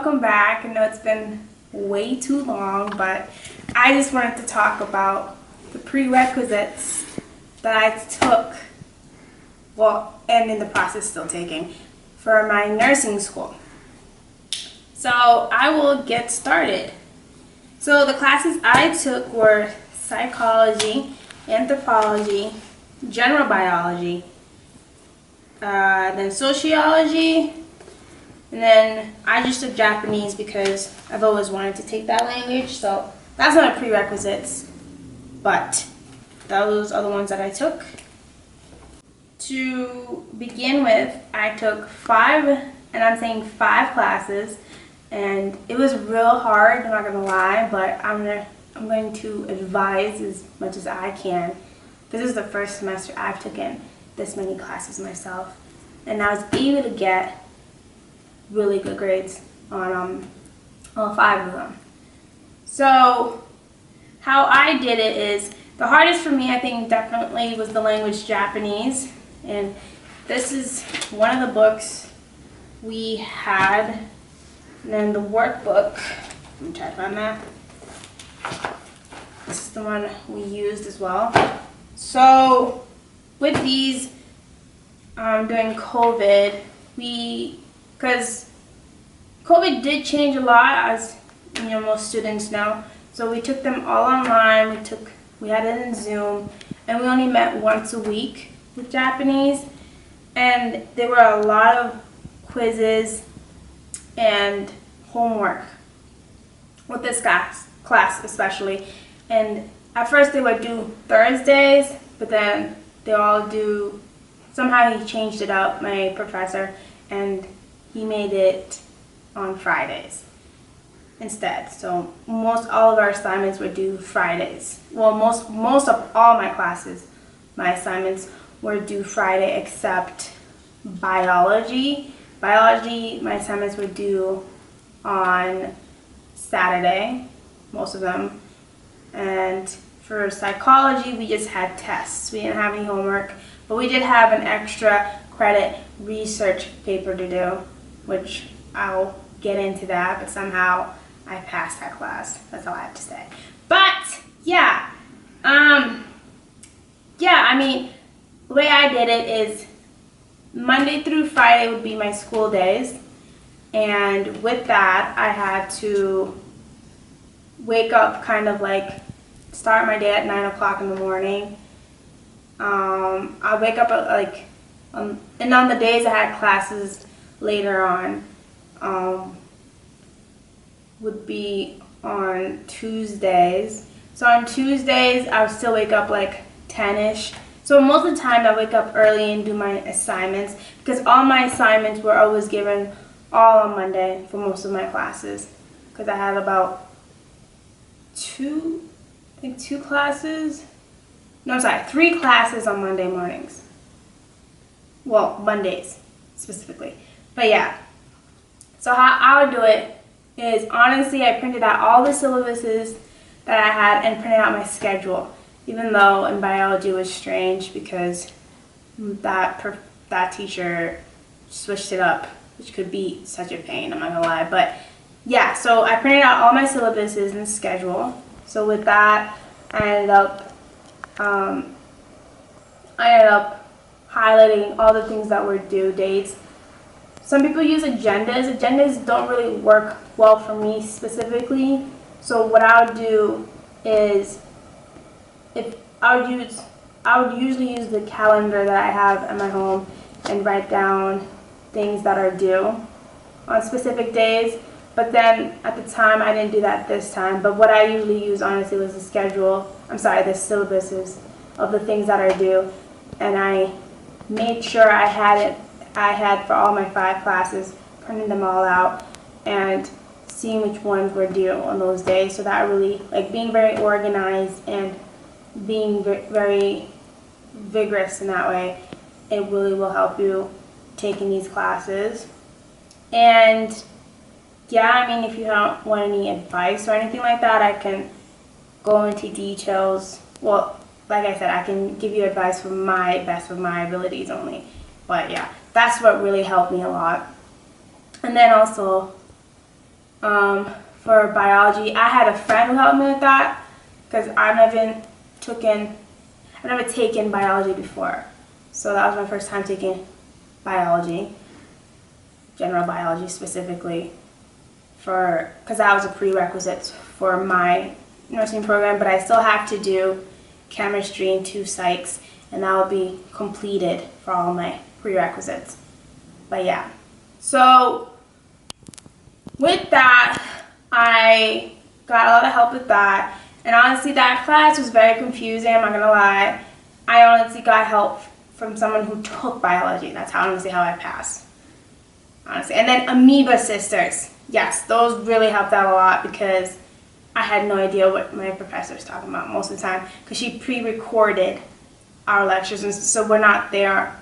welcome back. I know it's been way too long, but I just wanted to talk about the prerequisites that I took, and in the process still taking, for my nursing school. So I will get started. So the classes I took were psychology, anthropology, general biology, then sociology, and then I just took Japanese because I've always wanted to take that language, so that's not a prerequisite, but those are the ones that I took. To begin with, I took 5, and I'm saying 5 classes, and it was real hard, I'm not going to lie, but I'm going to advise as much as I can. This is the first semester I've taken this many classes myself, and I was able to get really good grades on all 5 of them. So how I did it is, the hardest for me I think definitely was the language Japanese, and this is one of the books we had, and then the workbook, let me try to find that. This is the one we used as well. So with these, during COVID, because COVID did change a lot, as you know, most students know. So we took them all online. We had it in Zoom, and we only met once a week with Japanese. And there were a lot of quizzes and homework with this class especially. And at first they would do Thursdays, but then they all do. Somehow he changed it up, my professor, and he made it on Fridays instead. So all of our assignments were due Fridays. Well, most of all my classes, my assignments were due Friday except biology. Biology, my assignments were due on Saturday, most of them. And for psychology, we just had tests. We didn't have any homework, but we did have an extra credit research paper to do, which I'll get into that, but somehow I passed that class. That's all I have to say. But yeah, I mean, the way I did it is Monday through Friday would be my school days, and with that I had to wake up, kind of like start my day at 9 o'clock in the morning. I wake up at and on the days I had classes later on, would be on Tuesdays. So on Tuesdays I would still wake up like 10ish. So most of the time I wake up early and do my assignments, because all my assignments were always given all on Monday for most of my classes, because I had about 3 classes on Monday mornings. Well, Mondays specifically. But yeah, so how I would do it is, honestly, I printed out all the syllabuses that I had and printed out my schedule, even though in biology it was strange because that teacher switched it up, which could be such a pain, I'm not gonna lie. But yeah, so I printed out all my syllabuses and schedule. So with that, I ended up highlighting all the things that were due dates. Some people use agendas. Agendas don't really work well for me specifically. So what I would do is, I would usually use the calendar that I have at my home and write down things that are due on specific days. But then at the time, I didn't do that this time. But what I usually use, honestly, was the syllabuses of the things that are due. And I made sure I had for all my 5 classes, printed them all out and seeing which ones were due on those days. So that really, being very organized and being very vigorous in that way, it really will help you taking these classes. And yeah, I mean, if you don't want any advice or anything like that, I can go into details. Well, like I said, I can give you advice from my best of my abilities only. But yeah, that's what really helped me a lot. And then also, for biology. I had a friend who helped me with that because I've never taken biology before. So that was my first time taking biology, general biology specifically, because that was a prerequisite for my nursing program, but I still have to do chemistry and 2 psychs, and that will be completed for all my prerequisites. But yeah, so with that, I got a lot of help with that, and honestly that class was very confusing, I'm not gonna lie. I honestly got help from someone who took biology. That's honestly how I passed, honestly. And then Amoeba Sisters, yes, those really helped out a lot because I had no idea what my professor was talking about most of the time because she pre-recorded our lectures, and so we were not there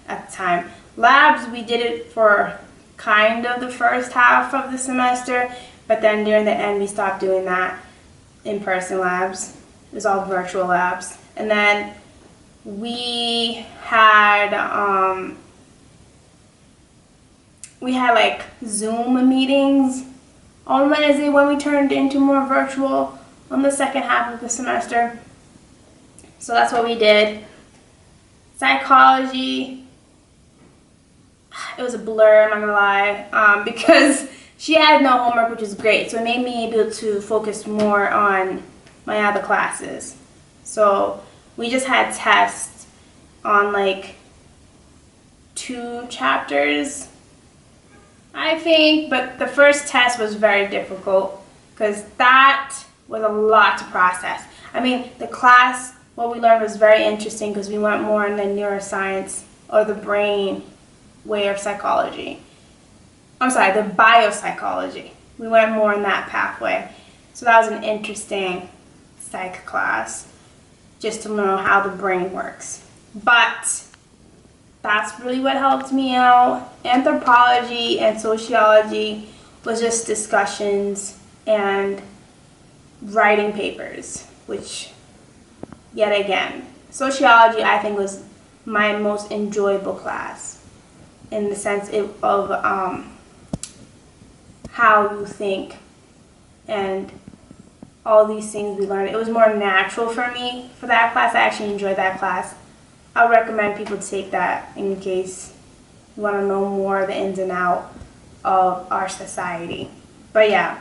at the time. Labs, we did it for kind of the first half of the semester, but then during the end we stopped doing that in-person labs. It was all virtual labs. And then we had like Zoom meetings on Wednesday when we turned into more virtual on the second half of the semester. So that's what we did. Psychology, it was a blur, I'm not gonna lie, because she had no homework, which is great. So it made me able to focus more on my other classes. So we just had tests on like 2 chapters, I think, but the first test was very difficult because that was a lot to process. I mean, the class, what we learned was very interesting because we went more in the neuroscience or the brain way of psychology. I'm sorry, the biopsychology. We went more in that pathway. So that was an interesting psych class, just to know how the brain works. But that's really what helped me out. Anthropology and sociology was just discussions and writing papers, which, yet again, sociology I think was my most enjoyable class in the sense of how you think and all these things we learned. It was more natural for me for that class. I actually enjoyed that class. I would recommend people take that in case you want to know more of the ins and outs of our society. But yeah,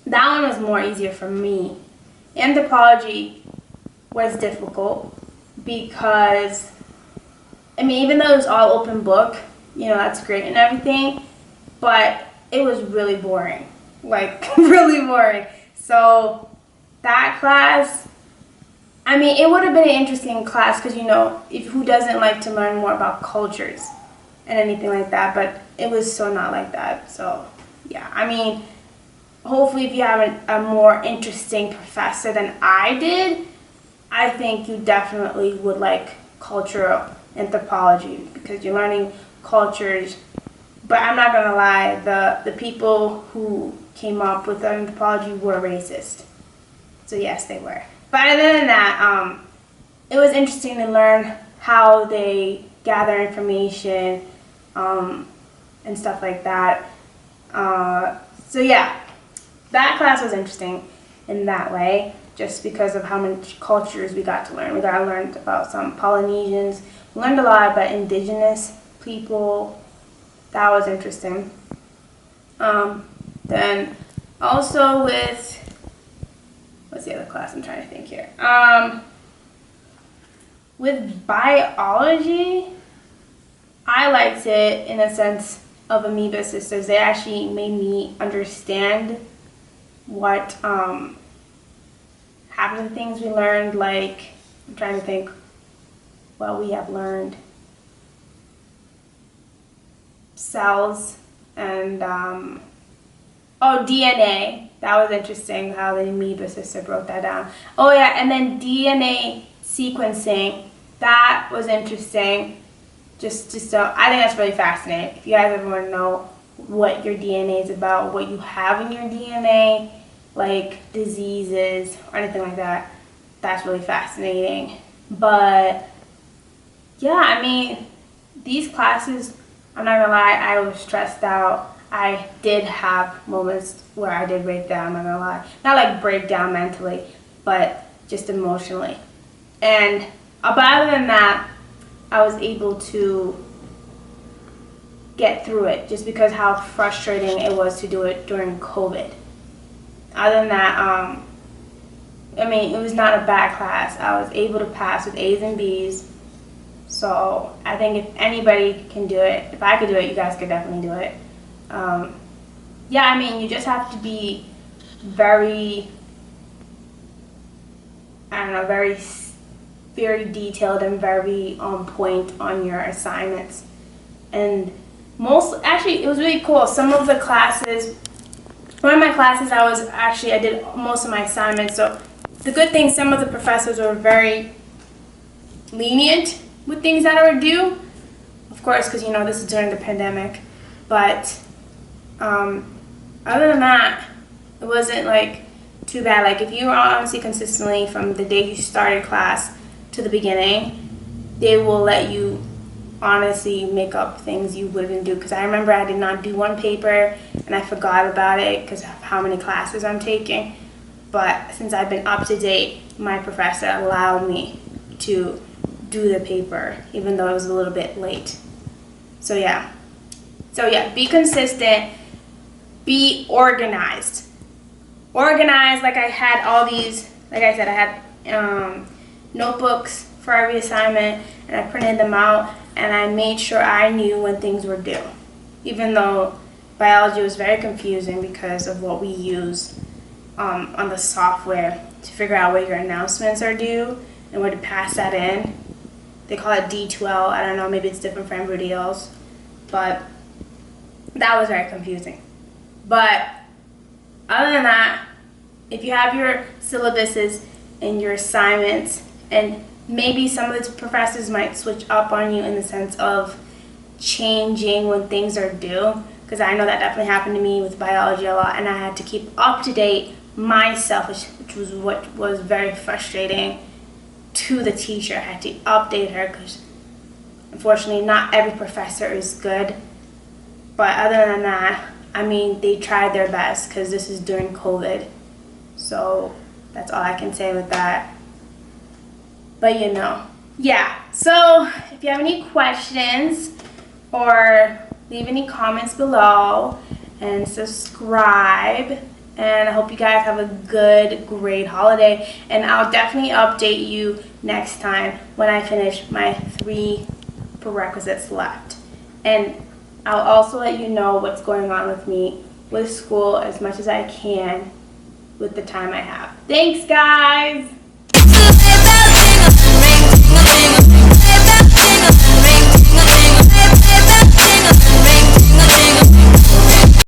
that one was more easier for me. Anthropology was difficult because, I mean, even though it was all open book, you know, that's great and everything, but it was really boring, like really boring. So that class, I mean, it would have been an interesting class because, you know, who doesn't like to learn more about cultures and anything like that, but it was so not like that. So yeah, I mean, hopefully if you have a more interesting professor than I did, I think you definitely would like cultural anthropology because you're learning cultures. But I'm not gonna lie, the people who came up with anthropology were racist. So yes, they were. But other than that, it was interesting to learn how they gather information and stuff like that. So yeah, that class was interesting in that way, just because of how many cultures we got to learn. We got to learn about some Polynesians. We learned a lot about indigenous people. That was interesting. Then also with, what's the other class? I'm trying to think here. With biology, I liked it in a sense of Amoeba Sisters. They actually made me understand what half of the things we learned, like, I'm trying to think what we have learned. Cells and DNA. That was interesting how the Amoeba Sister broke that down. Oh yeah, and then DNA sequencing. That was interesting. Just so I think that's really fascinating. If you guys ever want to know what your DNA is about, what you have in your DNA, like diseases or anything like that, that's really fascinating. But yeah, I mean, these classes, I'm not gonna lie, I was stressed out. I did have moments where I did break down, I'm not gonna lie. Not like break down mentally, but just emotionally. And but other than that, I was able to get through it just because how frustrating it was to do it during COVID. Other than that, I mean, it was not a bad class. I was able to pass with A's and B's. So I think if anybody can do it, if I could do it, you guys could definitely do it. Yeah, I mean, you just have to be very, I don't know, very detailed and very on point on your assignments. And actually, it was really cool. Some of the classes, one of my classes, I did most of my assignments. So the good thing, some of the professors were very lenient with things that are due. Of course, because, this is during the pandemic. But other than that, it wasn't like too bad. Like if you are honestly consistently from the day you started class to the beginning, they will let you honestly make up things you wouldn't do. Because I remember I did not do one paper and I forgot about it because of how many classes I'm taking. But since I've been up to date, my professor allowed me to do the paper even though it was a little bit late. So yeah, be consistent, be organized. Like I had all these, like I said, I had notebooks for every assignment, and I printed them out, and I made sure I knew when things were due. Even though biology was very confusing because of what we use on the software to figure out where your announcements are due and where to pass that in. They call it D12. I don't know, maybe it's different for everybody else. But that was very confusing. But other than that, if you have your syllabuses and your assignments, and maybe some of the professors might switch up on you in the sense of changing when things are due, because I know that definitely happened to me with biology a lot, and I had to keep up to date myself, which was what was very frustrating to the teacher. I had to update her because unfortunately not every professor is good. But other than that, I mean, they tried their best because this is during COVID. So that's all I can say with that. But yeah. So if you have any questions or leave any comments below and subscribe. And I hope you guys have a great holiday. And I'll definitely update you next time when I finish my 3 prerequisites left. And I'll also let you know what's going on with me with school as much as I can with the time I have. Thanks, guys!